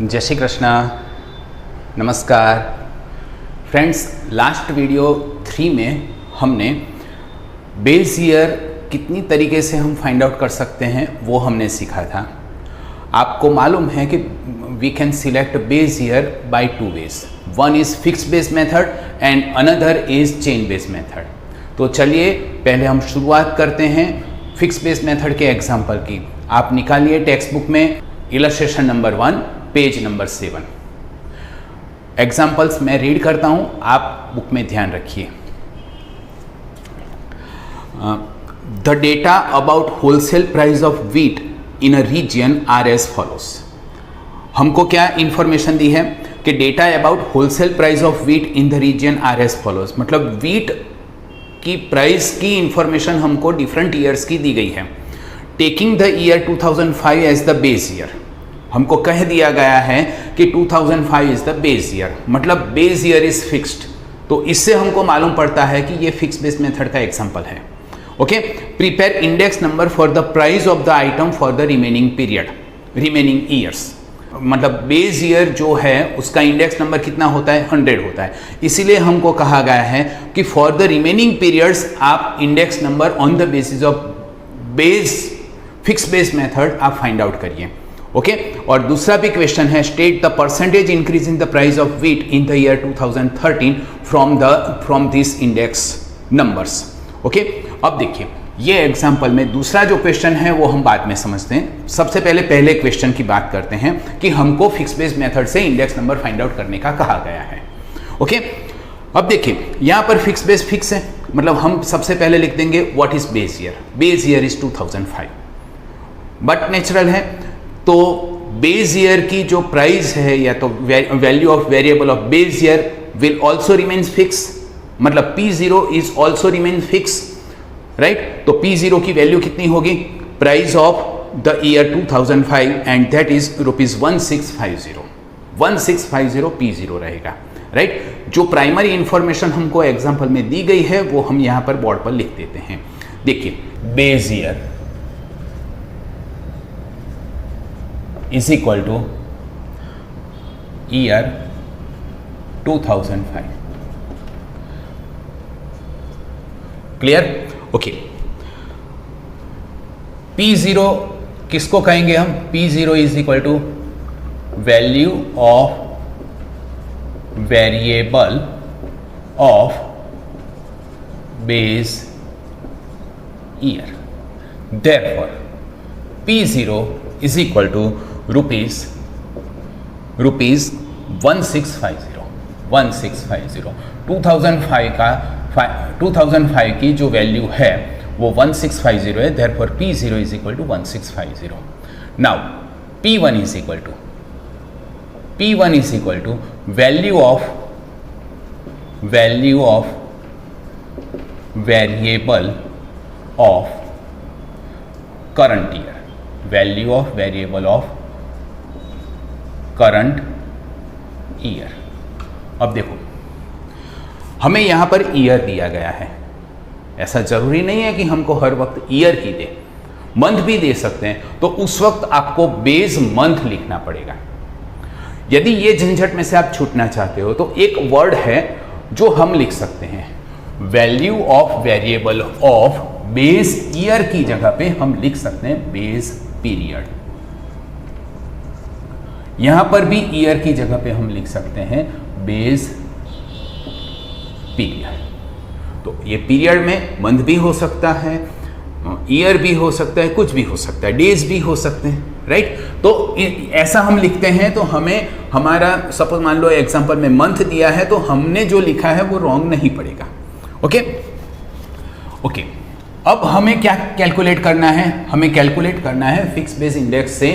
जय श्री कृष्णा, नमस्कार friends. Last video 3 में हमने बेस ईयर कितनी तरीके से हम फाइंड आउट कर सकते हैं वो हमने सीखा था। आपको मालूम है कि we can select base year by 2 ways, one is fix base method and another is chain base method. तो चलिए पहले हम शुरुआत करते हैं फिक्स बेस मेथड के एग्जाम्पल की। आप निकालिए टेक्स्ट बुक में illustration number 1 page number 7। Examples मैं रीड करता हूं, आप बुक में ध्यान रखिए। The data about wholesale price of wheat in a region are as follows. हमको क्या इंफॉर्मेशन दी है कि data about wholesale price of wheat in the region are as follows, मतलब व्हीट की प्राइस की इंफॉर्मेशन हमको डिफरेंट ईयर्स की दी गई है। Taking the year 2005 as the base year, हमको कह दिया गया है कि 2005 इज द बेस ईयर, मतलब बेस ईयर इज फिक्स्ड। तो इससे हमको मालूम पड़ता है कि ये फिक्स बेस मेथड का एग्जांपल है। Okay, prepare index number for the price of the item for the remaining period, remaining years. मतलब बेस ईयर जो है उसका इंडेक्स नंबर कितना होता है, 100 होता है। इसीलिए हमको कहा गया है कि फॉर द रिमेनिंग पीरियड्स आप index number on the basis of base fix base method आप फाइंड आउट करिए। ओके, और दूसरा भी क्वेश्चन है, state the percentage increase in the price of wheat in the year 2013 from this index numbers. Okay, अब देखिए ये example में दूसरा जो क्वेश्चन है वो हम बाद में समझते हैं। सबसे पहले क्वेश्चन की बात करते हैं कि हमको फिक्स बेस मेथड से इंडेक्स नंबर फाइंड आउट करने का कहा गया है। ओके, अब देखिए यहां पर फिक्स बेस फिक्स है, मतलब हम सबसे पहले लिख देंगे what is base year. Base year is 2005, but natural है तो बेस ईयर की जो प्राइस है या तो value of variable of base year will also remains fix, मतलब P0 is also remain fix, right. तो P0 की वैल्यू कितनी होगी, price of the year 2005 and that is ₹1650। 1650 P0 रहेगा, राइट। जो प्राइमरी इंफॉर्मेशन हमको एग्जाम्पल में दी गई है वो हम यहां पर बोर्ड पर लिख देते हैं। देखिए base year is equal to year 2005। Clear? Okay, P0 किसको कहेंगे हम, P0 is equal to value of variable of base year. Therefore P0 is equal to rupees 1650। 2005 की जो वैल्यू है वो 1650 है, therefore P0 is equal to 1650। Now P1 is equal to value of variable of current year, value of variable of current year. अब देखो हमें यहां per year दिया गया है, ऐसा जरूरी नहीं है कि हमको हर वक्त ईयर ही दे, मंथ भी दे सकते हैं। तो उस वक्त आपको बेस मंथ लिखना पड़ेगा। यदि ये झंझट में से आप छूटना चाहते हो तो एक वर्ड है जो हम लिख सकते हैं, value of variable of base year की जगह पे हम लिख सकते हैं बेस पीरियड। यहां पर भी ईयर की जगह पे हम लिख सकते हैं बेस पीरियड। तो ये पीरियड में मंथ भी हो सकता है, ईयर भी हो सकता है, कुछ भी हो सकता है, डेज भी हो सकते हैं, राइट। तो ऐसा हम लिखते हैं तो हमें हमारा सपोज मान लो एग्जांपल में मंथ दिया है तो हमने जो लिखा है वो रॉन्ग नहीं पड़ेगा। ओके, अब हमें क्या कैलकुलेट करना है, हमें कैलकुलेट करना है फिक्स बेस इंडेक्स से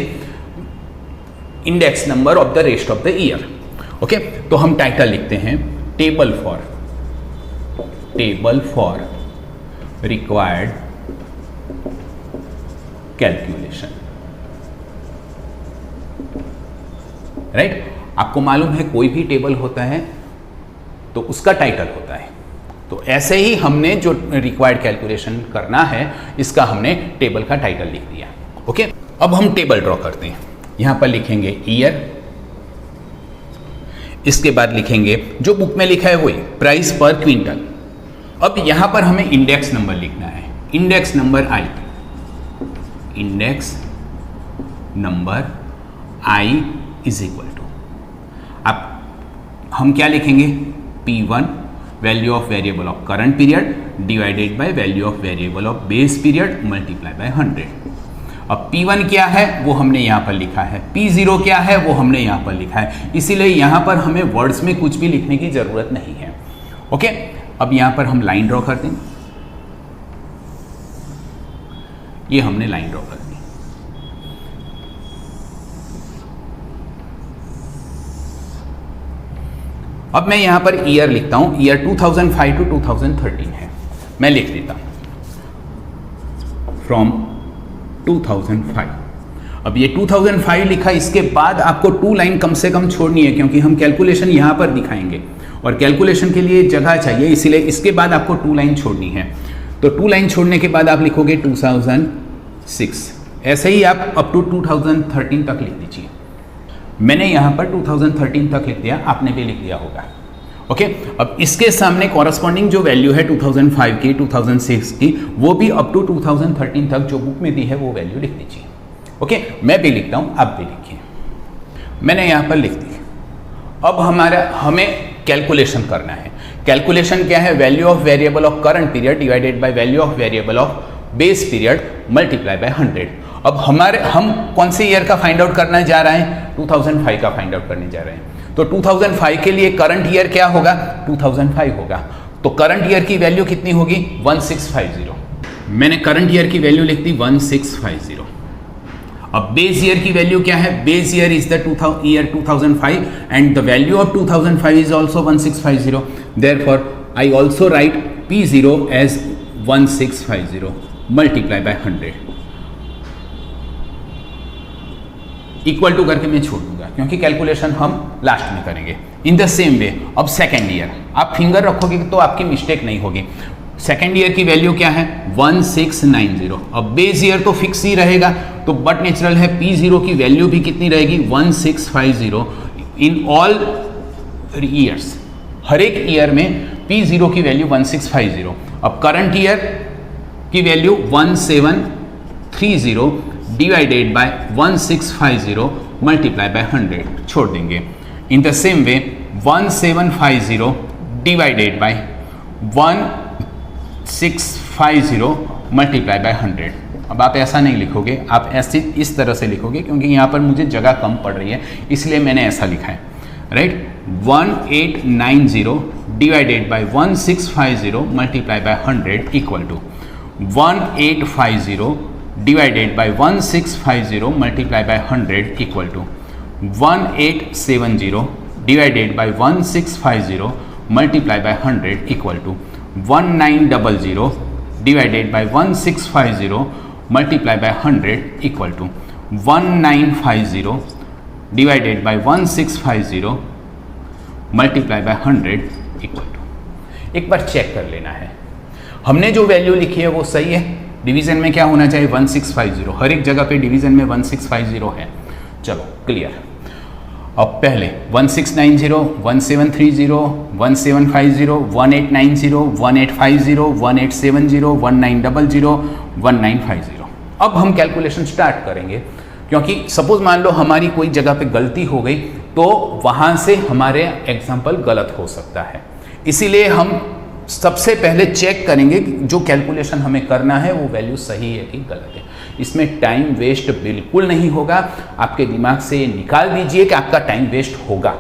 index number of the rest of the year. Okay, तो हम टाइटल लिखते हैं table for required calculation, right. आपको मालूम है कोई भी टेबल होता है तो उसका टाइटल होता है, तो ऐसे ही हमने जो रिक्वायर्ड कैलकुलेशन करना है इसका हमने टेबल का टाइटल लिख दिया। ओके, अब हम टेबल ड्रॉ करते हैं। यहां पर लिखेंगे ईयर, इसके बाद लिखेंगे जो बुक में लिखा है वही, प्राइस पर क्विंटल। अब यहां पर हमें इंडेक्स नंबर लिखना है, index number I, index number I is equal to, अब हम क्या लिखेंगे, P1 value of variable of current period divided by value of variable of base period multiply by 100। अब P1 क्या है वो हमने यहाँ पर लिखा है, P0 क्या है वो हमने यहाँ पर लिखा है, इसीलिए यहाँ पर हमें वर्ड्स में कुछ भी लिखने की जरूरत नहीं है। ओके, अब यहाँ पर हम लाइन ड्रॉ करते हैं, ये हमने लाइन ड्रॉ कर दी। अब मैं यहां पर ईयर लिखता हूं, ईयर 2005 टू 2013 है, मैं लिख देता हूं फ्रॉम 2005। अब ये 2005 लिखा, इसके बाद आपको 2 लाइन कम से कम छोड़नी है क्योंकि हम कैलकुलेशन यहां पर दिखाएंगे और कैलकुलेशन के लिए जगह चाहिए, इसीलिए इसके बाद आपको 2 लाइन छोड़नी है। तो 2 लाइन छोड़ने के बाद आप लिखोगे 2006, ऐसे ही आप अप टू 2013 तक लिख दीजिए। मैंने यहाँ पर 2013 तक लिख दिया, आपने भी लिख दिया होगा। ओके, अब इसके सामने कॉरस्पॉन्डिंग जो वैल्यू है 2005 की, 2006 की, वो भी अप टू 2013 तक जो बुक में दी है वो वैल्यू लिख दीजिए। ओके, मैं भी लिखता हूँ, आप भी लिखिए। मैंने यहाँ पर लिख दी। अब हमें कैलकुलेशन करना है। कैलकुलेशन क्या है, value of variable of current period divided by value of variable of base period multiply by 100। अब हम कौन से ईयर का फाइंड आउट करना जा रहे हैं, 2005 का फाइंड आउट करने जा रहे हैं। तो 2005 के लिए करंट ईयर क्या होगा, 2005 होगा। तो करंट ईयर की वैल्यू कितनी होगी, 1650। मैंने करंट ईयर की वैल्यू लिख दी 1650। अब बेस ईयर की वैल्यू क्या है, base year is the year 2005 and the value of 2005 is also 1650। Therefore I also write P0 as 1650 multiply by 100 equal to करके मैं छोड़ दूंगा क्योंकि कैलकुलेशन हम लास्ट में करेंगे। इन द सेम वे अब सेकेंड ईयर, आप फिंगर रखोगे तो आपकी मिस्टेक नहीं होगी। सेकेंड ईयर की वैल्यू क्या है, 1690। अब बेस ईयर तो फिक्स ही रहेगा, तो बट नेचुरल है P0 की वैल्यू भी कितनी रहेगी, 1650 इन ऑल ईयर्स। हर एक ईयर में P0 की वैल्यू 1650। अब करंट ईयर की value 1730 divided by 1650 multiply by 100 छोड़ देंगे। In the same way 1750 divided by 1650 multiply by 100। अब आप ऐसा नहीं लिखोगे, आप ऐसे इस तरह से लिखोगे क्योंकि यहाँ पर मुझे जगह कम पड़ रही है, इसलिए मैंने ऐसा लिखा है, right. 1890 divided by 1650 multiply by 100 equal to 1850 divided by 1650 multiplied by 100 equal to 1870 divided by 1650 multiplied by 100 equal to 1900 divided by 1650 multiplied by 100 equal to 1950 divided by 1650 multiplied by 100 equal to। एक बार check कर लेना है, हमने जो value लिखी है वो सही है। डिवीजन में क्या होना चाहिए, 1650। हर एक जगह पे डिवीजन में 1650 है। चलो क्लियर। अब पहले 1690, 1730, 1750, 1890, 1850, 1870, 1900, 1950। अब हम कैलकुलेशन स्टार्ट करेंगे क्योंकि सपोज मान लो हमारी कोई जगह पे गलती हो गई तो वहां से हमारे एग्जाम्पल गलत हो सकता है, इसीलिए हम सबसे पहले चेक करेंगे कि जो कैलकुलेशन हमें करना है वो वैल्यू सही है कि गलत है। इसमें टाइम वेस्ट बिल्कुल नहीं होगा, आपके दिमाग से निकाल दीजिए कि आपका टाइम वेस्ट होगा,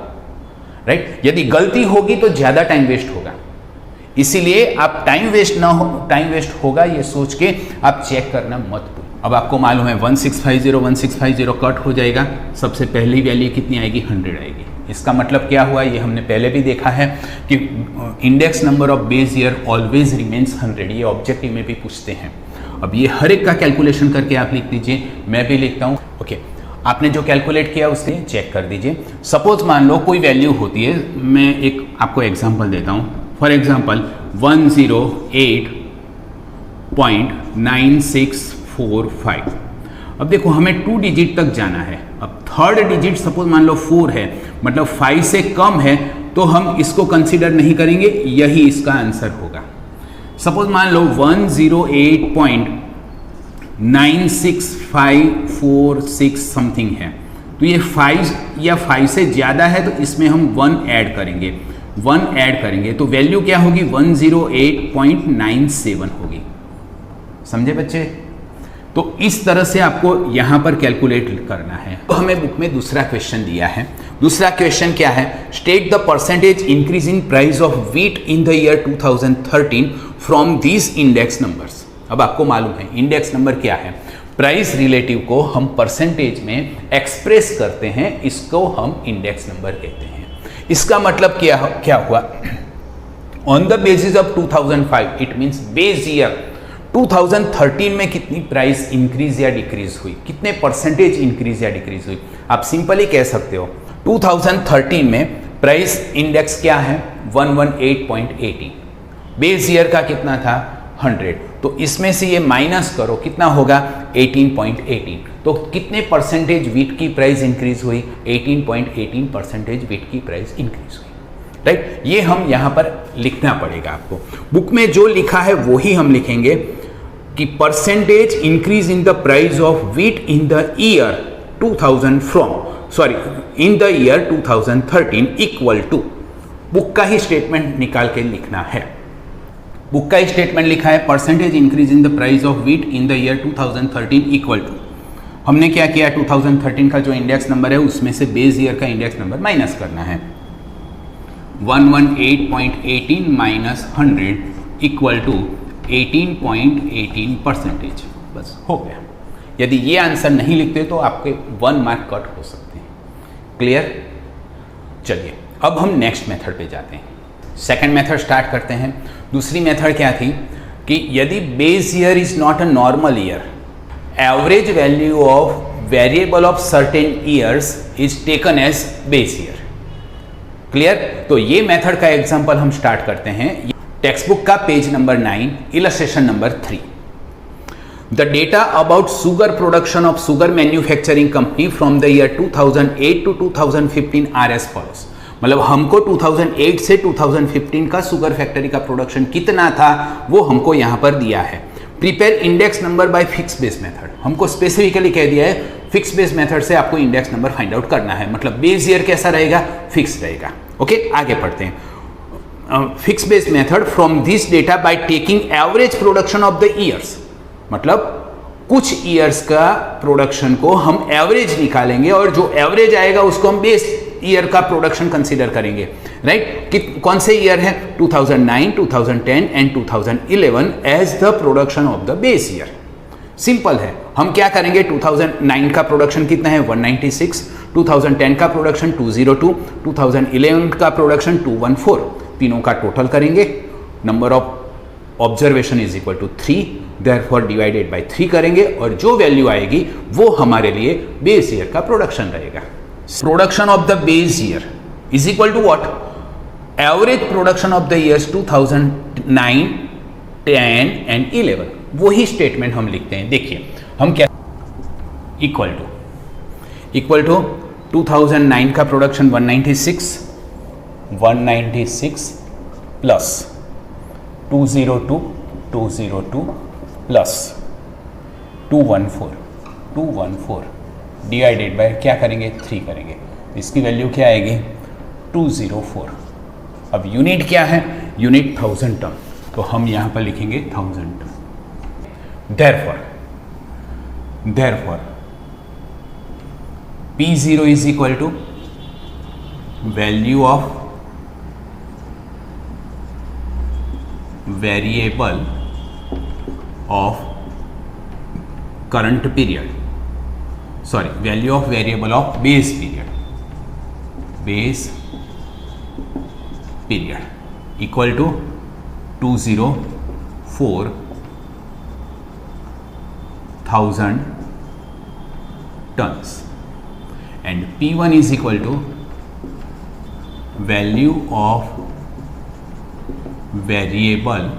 राइट। यदि गलती होगी तो ज़्यादा टाइम वेस्ट होगा, इसीलिए आप टाइम वेस्ट होगा ये सोच के आप चेक करना मत भूलिए। अब आपको मालूम है 1650 कट हो जाएगा, सबसे पहली वैल्यू कितनी आएगी, 100 आएगी। इसका मतलब क्या हुआ, ये हमने पहले भी देखा है कि index number of base year always remains 100, ये ऑब्जेक्टिव में भी पूछते हैं। अब ये हर एक का कैलकुलेशन करके आप लिख दीजिए, मैं भी लिखता हूँ। ओके, आपने जो कैलकुलेट किया उससे चेक कर दीजिए। सपोज मान लो कोई वैल्यू होती है, मैं एक आपको एग्जांपल देता हूँ। For example 108.9645। अब देखो हमें 2 डिजिट तक जाना है, अब थर्ड डिजिट सपोज मान लो 4 है, मतलब 5 से कम है, तो हम इसको कंसीडर नहीं करेंगे, यही इसका आंसर होगा। सपोज मान लो 108.96546 समथिंग है, तो ये 5 या 5 से ज़्यादा है, तो इसमें हम 1 ऐड करेंगे, 1 ऐड करेंगे तो वैल्यू क्या होगी, 108.97 होगी। समझे बच्चे? तो इस तरह से आपको यहाँ पर कैलकुलेट करना है। तो हमें बुक में दूसरा क्वेश्चन दिया है। दूसरा क्वेश्चन क्या है, state the percentage increase in price of wheat in the year 2013 from these index numbers. अब आपको मालूम है इंडेक्स नंबर क्या है, प्राइस रिलेटिव को हम परसेंटेज में एक्सप्रेस करते हैं, इसको हम इंडेक्स नंबर कहते हैं। इसका मतलब क्या हुआ, on the basis of 2005, it means base year 2013 में कितनी प्राइस इंक्रीज या डिक्रीज हुई, कितने परसेंटेज इंक्रीज या डिक्रीज हुई। आप सिंपली कह सकते हो 2013 में प्राइस इंडेक्स क्या है 118.18, बेस ईयर का कितना था 100, तो इसमें से ये माइनस करो कितना होगा 18.18, तो कितने परसेंटेज व्हीट की प्राइस इंक्रीज हुई, 18.18 परसेंटेज व्हीट की प्राइस इंक्रीज हुई। राइट, ये हम यहाँ पर लिखना पड़ेगा आपको। बुक में जो लिखा है वो ही हम लिखेंगे कि percentage increase in the price of wheat in the year 2013 equal to, book का ही स्टेटमेंट निकाल के लिखना है। बुक का ही स्टेटमेंट लिखा है percentage increase in the price of wheat in the year 2013 equal to, हमने क्या किया 2013 का जो इंडेक्स नंबर है उसमें से बेस ईयर का इंडेक्स नंबर माइनस करना है, 118.18 माइनस 100 इक्वल टू 18.18 परसेंटेज, बस हो गया। यदि ये आंसर नहीं लिखते तो आपके 1 मार्क कट हो सकते हैं। क्लियर? चलिए अब हम नेक्स्ट मेथड पे जाते हैं। सेकंड मेथड स्टार्ट करते हैं। दूसरी मेथड क्या थी कि यदि base year is not a normal year, average value of variable of certain years is taken as base year. Clear? तो ये मेथड का एग्जांपल हम स्टार्ट करते हैं। टेक्स्ट बुक का page number 9, illustration number 3। The data about sugar production of sugar manufacturing company from the year 2008 to 2015 are as follows. मतलब हमको 2008 से 2015 का सुगर फैक्ट्री का प्रोडक्शन कितना था वो हमको यहाँ पर दिया है। Prepare index number by fix base method, हमको स्पेसिफिकली कह दिया है फिक्स बेस मेथड से आपको इंडेक्स नंबर फाइंड आउट करना है, मतलब बेस ईयर कैसा रहेगा, फिक्स रहेगा। ओके, आगे पढ़ते हैं। Fix base method from this data by taking average production of the years, मतलब कुछ ईयर्स का प्रोडक्शन को हम एवरेज निकालेंगे और जो एवरेज आएगा उसको हम बेस ईयर का प्रोडक्शन कंसीडर करेंगे। राइट, कौन से ईयर है 2009, 2010 and 2011 as the production of the base year. Simple है, हम क्या करेंगे 2009 का प्रोडक्शन कितना है 196, 2010 का प्रोडक्शन 202, 2011 का प्रोडक्शन 214, तीनों का टोटल करेंगे, number of observation is equal to 3, therefore divided by 3 करेंगे और जो वैल्यू आएगी वो हमारे लिए बेस ईयर का प्रोडक्शन रहेगा। Production of the base year is equal to what, average production of the years 2009, 10 and 11, वही स्टेटमेंट हम लिखते हैं। देखिए हम क्या, इक्वल टू 2009 का production 196 plus 202 plus 214 divided by क्या करेंगे 3 करेंगे, इसकी वैल्यू क्या आएगी 204। अब यूनिट क्या है, यूनिट 1000 टन, तो हम यहाँ पर लिखेंगे 1000 ton. Therefore P0 is equal to value of variable of current period, sorry, value of variable of base period equal to 204,000 tons, and P1 is equal to value of variable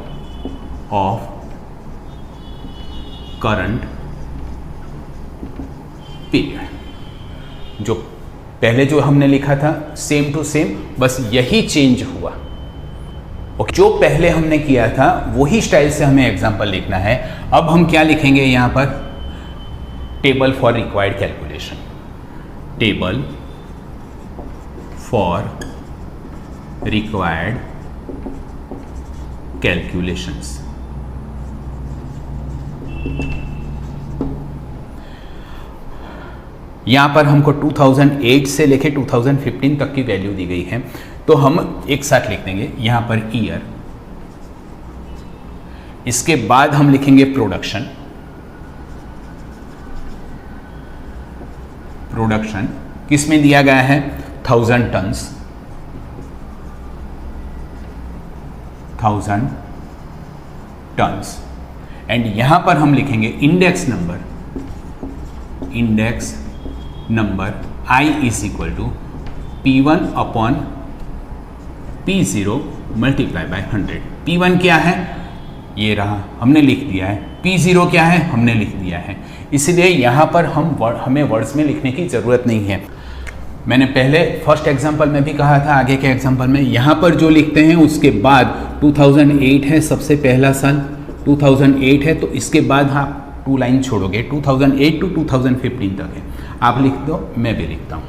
of current period। जो पहले जो हमने लिखा था same to same, बस यही change हुआ। Okay, जो पहले हमने किया था वही स्टाइल से हमें एग्जाम्पल लिखना है। अब हम क्या लिखेंगे यहाँ पर, table for required calculation, table for required calculations. यहाँ पर हमको 2008 से लेके 2015 तक की वैल्यू दी गई है, तो हम एक साथ लिख देंगे यहाँ पर ईयर, इसके बाद हम लिखेंगे प्रोडक्शन। प्रोडक्शन किस में दिया गया है, 1000 टन्स, 1000 टन्स। एंड यहां पर हम लिखेंगे index number I is equal to P1 upon P0 multiply by 100। P1 क्या है, ये रहा, हमने लिख दिया है। P0 क्या है, हमने लिख दिया है। इसलिए यहाँ पर हमें वर्ड्स में लिखने की ज़रूरत नहीं है। मैंने पहले फर्स्ट एग्जांपल में भी कहा था, आगे के एग्जांपल में यहाँ पर जो लिखते हैं उसके बाद 2008 है, सबसे पहला साल 2008 है, तो इसके बाद आप 2 लाइन छोड़ोगे, 2008 टू 2015 तक है। आप लिख दो, मैं भी लिखता हूँ।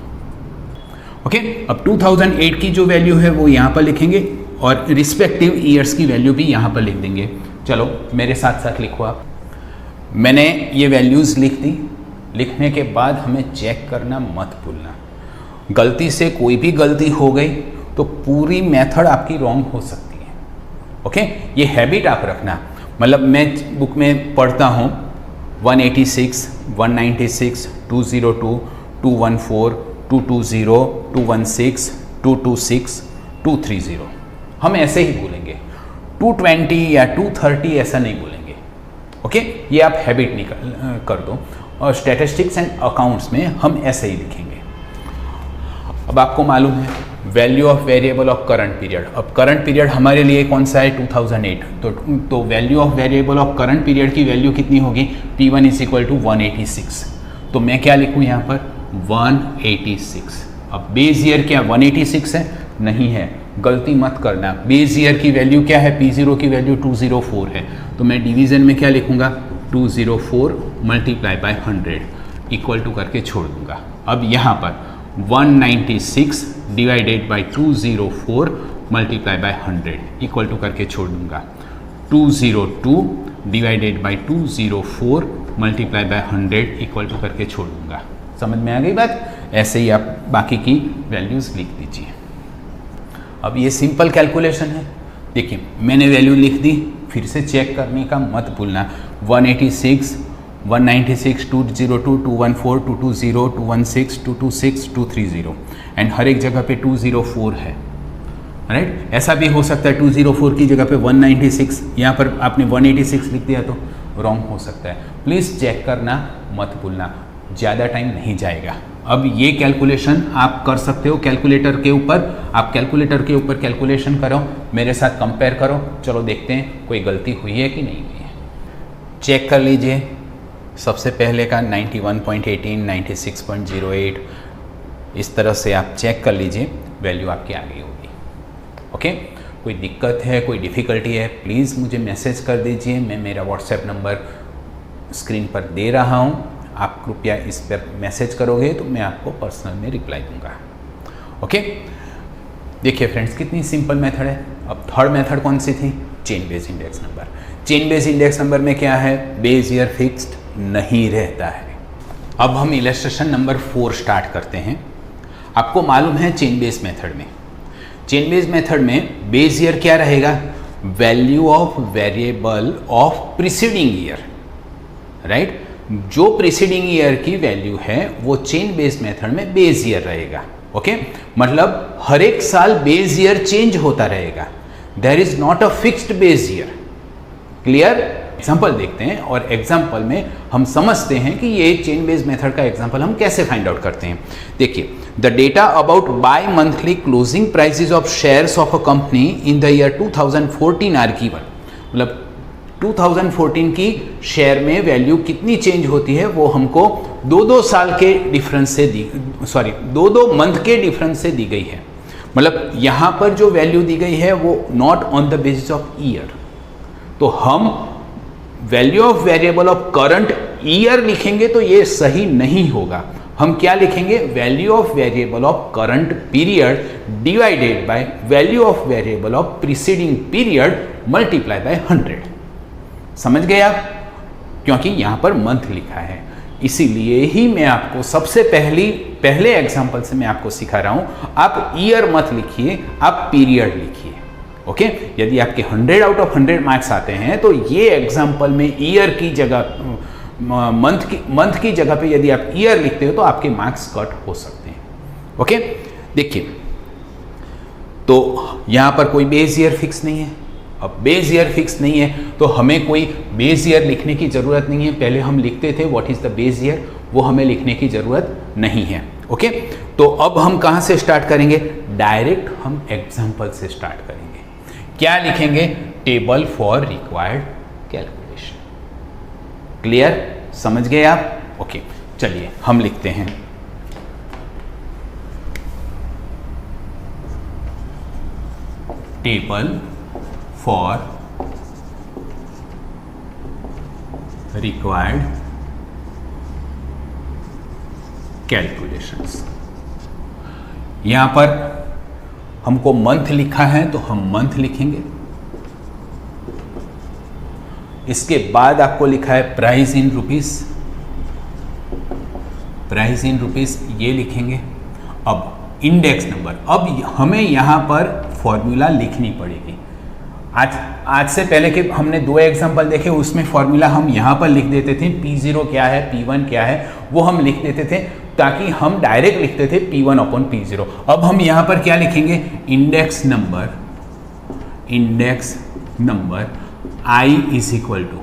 ओके, अब 2008 की जो वैल्यू है वो यहाँ पर लिखेंगे और रिस्पेक्टिव ईयर्स की वैल्यू भी यहाँ पर लिख देंगे। चलो मेरे साथ साथ लिखो आप। मैंने ये वैल्यूज़ लिख दी, लिखने के बाद हमें चेक करना मत भूलना। गलती से कोई भी गलती हो गई तो पूरी मेथड आपकी रॉन्ग हो सकती है। ओके, ये हैबिट आप रखना। मतलब मैं बुक में पढ़ता हूँ 186, 196, 202, 214, 220, 216, 226, 230, हम ऐसे ही बोलेंगे। 220 या 230 ऐसा नहीं बोलेंगे। ओके, ये आप हैबिट निकाल कर दो। और स्टैटिस्टिक्स एंड अकाउंट्स में हम ऐसे ही लिखेंगे। अब आपको मालूम है value of variable of current period. अब करंट पीरियड हमारे लिए कौन सा है, 2008। तो value of variable of current period की वैल्यू कितनी होगी, P1 इज इक्वल टू 186। तो मैं क्या लिखूँ यहाँ पर, 186। अब बेस ईयर क्या 186 है, नहीं है, गलती मत करना। बेस ईयर की वैल्यू क्या है, P0 की वैल्यू 204 है, तो मैं डिवीजन में क्या लिखूँगा, 204 मल्टीप्लाई बाय 100 इक्वल टू करके छोड़ दूंगा। अब यहाँ पर 196 divided by 204 multiply by 100 equal to करके छोड़ दूंगा। 202 divided by 204 multiply by 100 equal to करके छोड़ दूंगा। समझ में आ गई बात? ऐसे ही आप बाकी की वैल्यूज़ लिख दीजिए। अब ये सिंपल कैलकुलेशन है। देखिए मैंने वैल्यू लिख दी, फिर से चेक करने का मत भूलना। 186, 196, 202, 214, 220, 216, 226, 230 एंड हर एक जगह पे 204 है। राइट, ऐसा भी हो सकता है 204 की जगह पे 196, यहाँ पर आपने 186 लिख दिया तो रॉन्ग हो सकता है। प्लीज़ चेक करना मत भूलना, ज़्यादा टाइम नहीं जाएगा। अब ये कैलकुलेशन आप कर सकते हो कैलकुलेटर के ऊपर। आप कैलकुलेटर के ऊपर कैलकुलेशन करो, मेरे साथ कंपेयर करो। चलो देखते हैं कोई गलती हुई है कि नहीं हुई है। चेक कर लीजिए। सबसे पहले का 91.18, 96.08, इस तरह से आप चेक कर लीजिए, वैल्यू आपकी आ गई होगी। ओके, कोई दिक्कत है, कोई डिफ़िकल्टी है, प्लीज़ मुझे मैसेज कर दीजिए। मैं मेरा व्हाट्सएप नंबर स्क्रीन पर दे रहा हूँ, आप कृपया इस पर मैसेज करोगे तो मैं आपको पर्सनल में रिप्लाई दूंगा। ओके, देखिए फ्रेंड्स कितनी सिंपल मेथड है। अब थर्ड मेथड कौन सी थी, chain base index number. Chain base index number में क्या है, बेस ईयर फिक्स्ड नहीं रहता है। अब हम इलस्ट्रेशन नंबर 4 स्टार्ट करते हैं। आपको मालूम है चेन बेस मेथड में, चेन बेस मेथड में बेस ईयर क्या रहेगा, value of variable of preceding year. Right, जो प्रीसीडिंग ईयर की वैल्यू है वो चेन बेस मेथड में बेस ईयर रहेगा। ओके, मतलब हर एक साल बेस ईयर चेंज होता रहेगा। There is not a fixed base year. Clear? Example देखते हैं और एग्जाम्पल में हम समझते हैं कि ये चेन बेस मेथड का एग्जाम्पल हम कैसे फाइंड आउट करते हैं। देखिए, the data about bimonthly closing prices of shares of a company in the year 2014 are given. मतलब 2014 की शेयर में वैल्यू कितनी चेंज होती है वो हमको 2-2 साल के डिफरेंस से 2-2 मंथ के डिफरेंस से दी गई है। मतलब यहाँ पर जो वैल्यू दी गई है वो not on the basis of year. तो हम value of variable of current year लिखेंगे तो ये सही नहीं होगा। हम क्या लिखेंगे? Value of variable of current period divided by value of variable of preceding period multiply by 100। समझ गए आप? क्योंकि यहाँ पर मंथ लिखा है, इसीलिए ही मैं आपको सबसे पहले एग्जाम्पल से मैं आपको सिखा रहा हूँ। आप ईयर मत लिखिए, आप पीरियड लिखिए। ओके, यदि आपके 100 आउट ऑफ 100 मार्क्स आते हैं तो ये एग्जाम्पल में ईयर की जगह मंथ की जगह पे यदि आप ईयर लिखते हो तो आपके मार्क्स कट हो सकते हैं। ओके, देखिए, तो यहाँ पर कोई बेस ईयर फिक्स नहीं है। अब बेस ईयर फिक्स नहीं है तो हमें कोई बेस ईयर लिखने की ज़रूरत नहीं है। पहले हम लिखते थे what is the base year, वो हमें लिखने की ज़रूरत नहीं है। ओके, तो अब हम कहाँ से स्टार्ट करेंगे? डायरेक्ट हम एग्जाम्पल से स्टार्ट करेंगे। क्या लिखेंगे? Table for required calculation. Clear? समझ गए आप? ओके, चलिए हम लिखते हैं। Table for required calculations. यहां पर हमको मंथ लिखा है तो हम मंथ लिखेंगे। इसके बाद आपको लिखा है price in rupees, price in rupees ये लिखेंगे। अब इंडेक्स नंबर, अब हमें यहाँ पर फॉर्मूला लिखनी पड़ेगी। आज से पहले के हमने 2 एग्जांपल देखे, उसमें फॉर्मूला हम यहाँ पर लिख देते थे। P0 क्या है, P1 क्या है, वो हम लिख देते थे ताकि हम डायरेक्ट लिखते थे P1 अपॉन P0। अब हम यहाँ पर क्या लिखेंगे? Index number I is equal to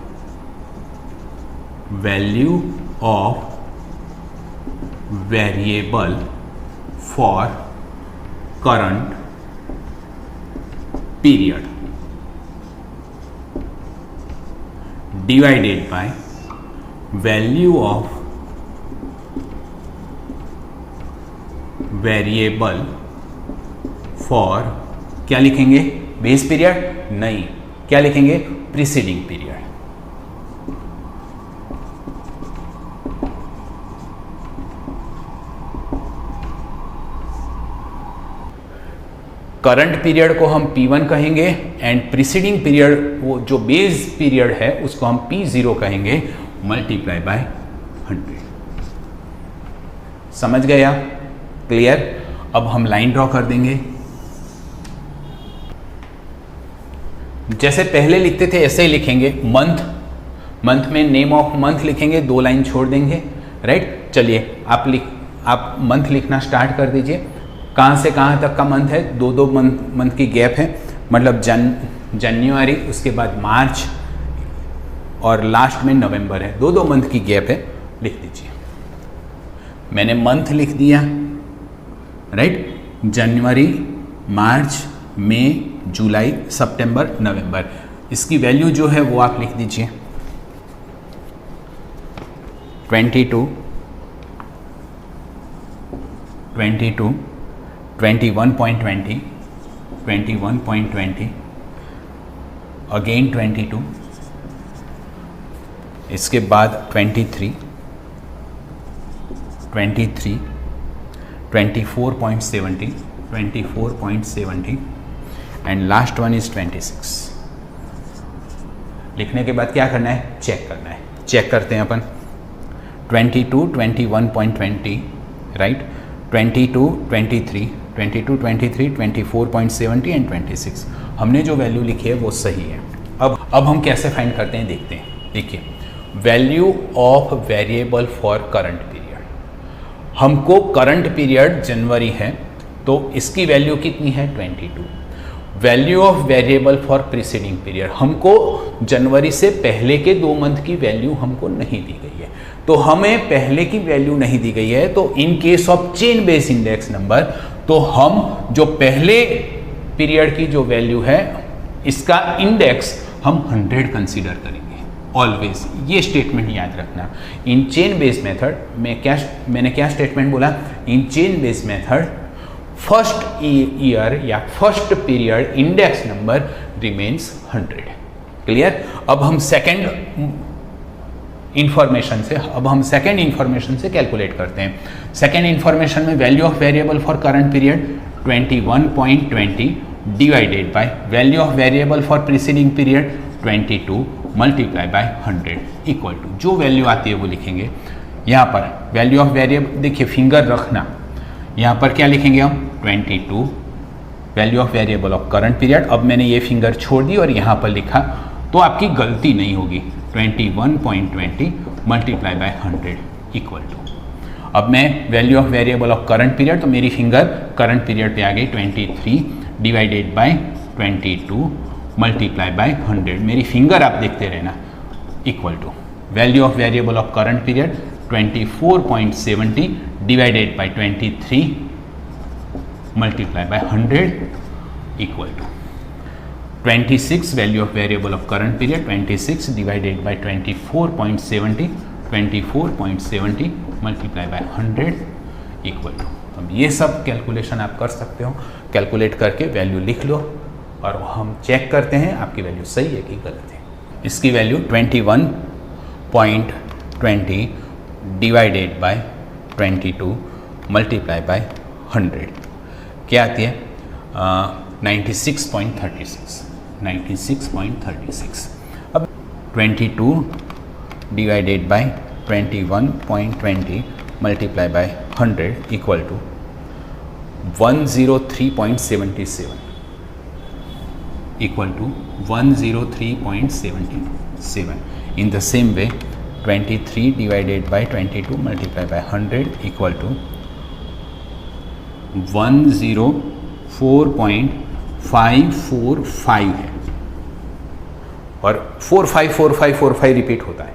value of variable for current period divided by value of variable for, क्या लिखेंगे? बेस पीरियड नहीं, क्या लिखेंगे? Preceding period. करंट पीरियड को हम P1 कहेंगे एंड प्रीसीडिंग पीरियड, वो जो बेस पीरियड है, उसको हम P0 कहेंगे, मल्टीप्लाई बाय 100। समझ गए आप? क्लियर? अब हम लाइन ड्रॉ कर देंगे। जैसे पहले लिखते थे ऐसे ही लिखेंगे। मंथ में नेम ऑफ मंथ लिखेंगे, 2 लाइन छोड़ देंगे। राइट? चलिए आप मंथ लिखना स्टार्ट कर दीजिए। कहाँ से कहाँ तक का मंथ है? 2 मंथ की गैप है, मतलब जनवरी, उसके बाद मार्च और लास्ट में नवंबर है। 2 मंथ की गैप है, लिख दीजिए। मैंने मंथ लिख दिया। राइट? जनवरी, मार्च, मई, जुलाई, सितंबर, नवंबर। इसकी वैल्यू जो है वो आप लिख दीजिए। 22, 21.20, 21.20, अगेन 22, इसके बाद 23, 24.70, 24.70 एंड लास्ट वन इज 26। लिखने के बाद क्या करना है? चेक करना है। चेक करते हैं अपन। 22, 21.20, राइट? 22, 23, 22, 23, 24.70 एंड 26। हमने जो वैल्यू लिखी है वो सही है। अब हम कैसे फाइंड करते हैं देखते हैं। देखिए, value of variable for current period. हमको करंट पीरियड जनवरी है तो इसकी वैल्यू कितनी है? 22। Value of variable for preceding period, हमको जनवरी से पहले के 2 मंथ की वैल्यू हमको नहीं दी गई है, तो हमें पहले की वैल्यू नहीं दी गई है। तो in case of chain base index number, तो हम जो पहले पीरियड की जो वैल्यू है इसका इंडेक्स हम 100 कंसीडर करेंगे ऑलवेज। ये स्टेटमेंट याद रखना। इन चेन बेस्ड मेथड में मैंने क्या स्टेटमेंट बोला? In chain based method first year या first period index number remains 100। Clear? अब हम सेकेंड इंफॉर्मेशन से कैलकुलेट करते हैं। सेकेंड इंफॉर्मेशन में value of variable for current period 21.20 divided by value of variable for preceding period 22 multiply by 100 equal to जो value आती है वो लिखेंगे। यहाँ पर वैल्यू ऑफ वेरिएबल देखिए, फिंगर रखना, यहाँ पर क्या लिखेंगे हम? 22 value of variable of current period. अब मैंने ये फिंगर छोड़ दी और यहाँ पर लिखा तो आपकी गलती नहीं होगी। 21.20 मल्टीप्लाई बाय 100 इक्वल टू, अब मैं value of variable of current period, तो मेरी फिंगर करंट पीरियड पे आ गई 23 डिवाइडेड बाय 22 मल्टीप्लाई बाय 100। मेरी फिंगर आप देखते रहना equal to value of variable of current period 24.70 divided by 23 multiply by 100 equal to 26 value of variable of current period 26 divided by 24.70 multiply by 100 equal to. अब ये सब calculation आप कर सकते हो। कैलकुलेट करके वैल्यू लिख लो और हम चेक करते हैं आपकी वैल्यू सही है कि गलत है। इसकी value 21.20 divided by 22 multiply by 100 क्या आती है? 96.36। अब 22 divided by 21.20 multiply by 100 equal to 103.77 equal to 103.77. In the same way 23 divided by 22 multiplied by 100 equal to 104.545 है और 454545 रिपीट होता है।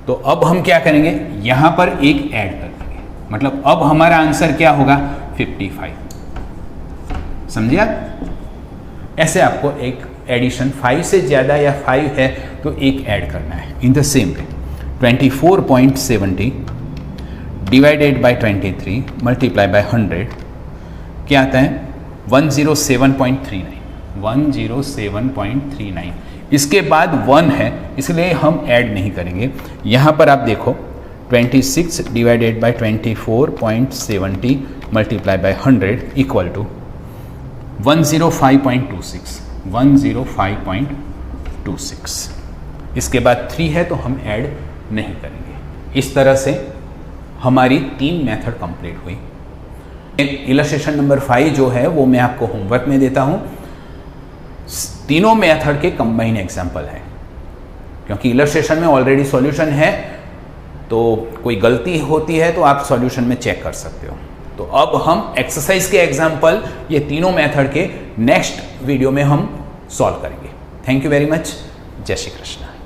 तो अब हम क्या करेंगे? यहां पर एक ऐड कर देंगे, मतलब अब हमारा आंसर क्या होगा? 55। समझिए आप? ऐसे आपको एक एडिशन 5 से ज़्यादा या 5 है तो एक ऐड करना है। In the same way 24.70 divided by 23 multiply by 100 क्या आता है? 107.39। इसके बाद 1 है इसलिए हम ऐड नहीं करेंगे। यहाँ पर आप देखो 26 divided by 24.70 multiply by 100 equal to 105.26। इसके बाद 3 है तो हम ऐड नहीं करेंगे। इस तरह से हमारी 3 मेथड कंप्लीट हुई। इलस्ट्रेशन नंबर 5 जो है वो मैं आपको होमवर्क में देता हूँ। तीनों मेथड के कंबाइन एग्जाम्पल है, क्योंकि इलस्ट्रेशन में ऑलरेडी सॉल्यूशन है तो कोई गलती होती है तो आप सॉल्यूशन में चेक कर सकते हो। तो अब हम एक्सरसाइज के एग्जाम्पल ये तीनों मेथड के नेक्स्ट वीडियो में हम सॉल्व करेंगे। Thank you very much. जय श्री कृष्ण।